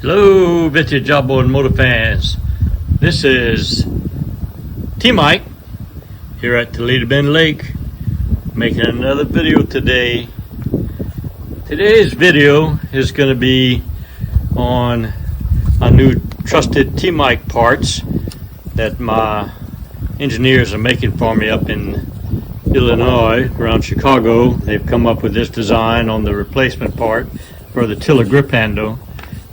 Hello, vintage outboard and motor fans. This is T-Mike here at Toledo Bend Lake, making another video today. Today's video is going to be on a new trusted T-Mike parts that my engineers are making for me up in Illinois, around Chicago. They've come up with this design on the replacement part for the tiller grip handle.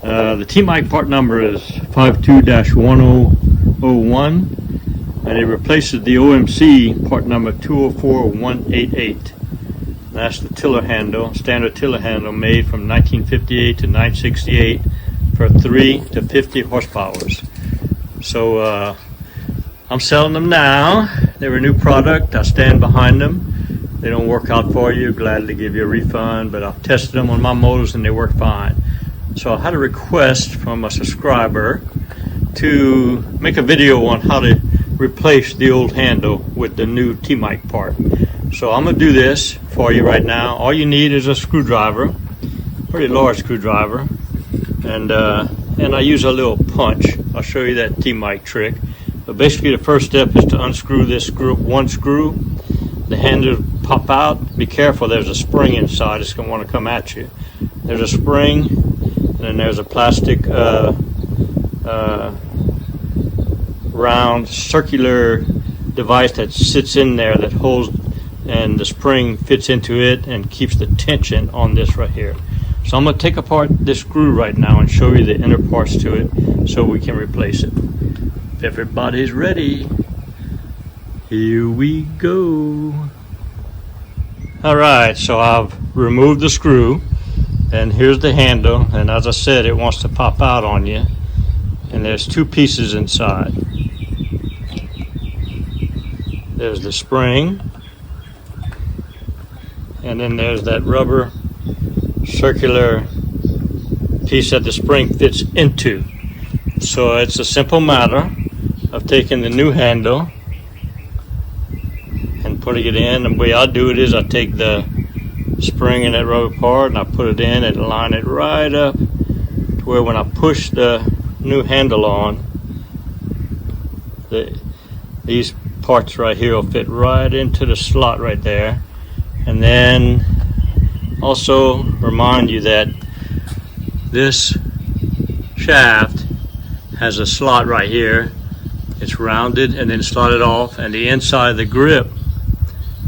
The T-Mike part number is 52-1001, and it replaces the OMC part number 204188. That's the tiller handle, standard tiller handle made from 1958 to 1968 for 3 to 50 horsepower. So I'm selling them now. They're a new product. I stand behind them. They don't work out for you, gladly give you a refund, but I've tested them on my motors and they work fine. So I had a request from a subscriber to make a video on how to replace the old handle with the new T-Mike part. So I'm going to do this for you right now. All you need is a screwdriver, pretty large screwdriver, and I use a little punch. I'll show you that T-Mike trick. But basically the first step is to unscrew this one screw. The handle pop out. Be careful, there's a spring inside. It's going to want to come at you. There's a spring, and then there's a plastic round circular device that sits in there that holds, and the spring fits into it and keeps the tension on this right here. So I'm going to take apart this screw right now and show you the inner parts to it so we can replace it. If everybody's ready, here we go. Alright, so I've removed the screw, and here's the handle, and as I said, it wants to pop out on you, and there's two pieces inside. There's the spring, and then there's that rubber circular piece that the spring fits into. So it's a simple matter of taking the new handle and putting it in. The way I do it is I take the spring and that rubber part and I put it in and line it right up to where when I push the new handle on, these parts right here will fit right into the slot right there. And then also remind you that this shaft has a slot right here. It's rounded and then slotted off, and the inside of the grip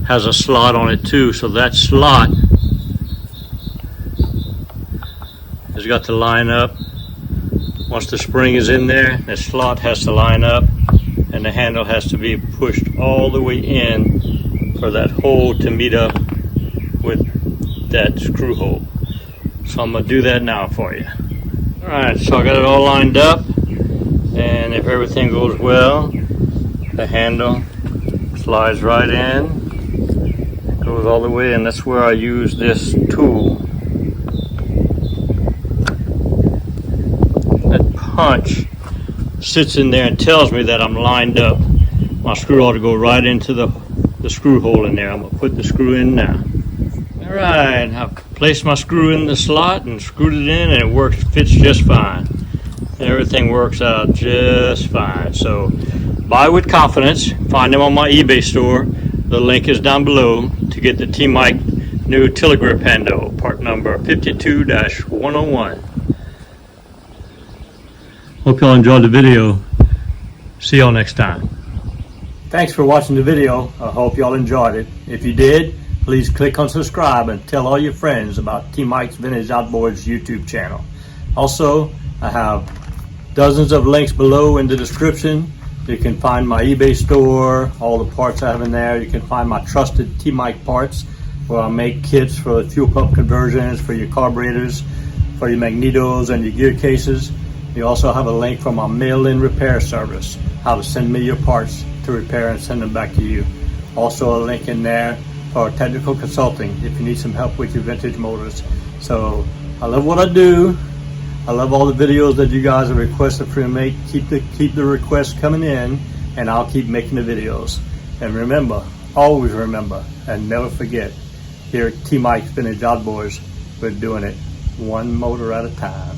has a slot on it too. So that slot has got to line up. Once the spring is in there, the slot has to line up, and the handle has to be pushed all the way in for that hole to meet up with that screw hole. So I'm going to do that now for you. Alright, so I got it all lined up, and if everything goes well, the handle slides right in, goes all the way, and that's where I use this tool. That punch sits in there and tells me that I'm lined up. My screw ought to go right into the screw hole in there. I'm going to put the screw in now. Alright, I've placed my screw in the slot and screwed it in, and it fits just fine. Everything works out just fine. So buy with confidence. Find them on my eBay store. The link is down below to get the T-Mike new tiller grip handle, part number 52-101. Hope y'all enjoyed the video. See y'all next time. Thanks for watching the video. I hope y'all enjoyed it. If you did, please click on subscribe and tell all your friends about T-Mike's Vintage Outboards YouTube channel. Also, I have dozens of links below in the description. You can find my eBay store, all the parts I have in there. You can find my trusted T-Mike parts, where I make kits for fuel pump conversions, for your carburetors, for your magnetos and your gear cases. You also have a link for my mail-in repair service, how to send me your parts to repair and send them back to you. Also a link in there for technical consulting if you need some help with your vintage motors. So I love what I do. I love all the videos that you guys have requested for me to make. Keep the requests coming in, and I'll keep making the videos. And remember, always remember, and never forget, here at T-Mike's Vintage Outboards, we're doing it one motor at a time.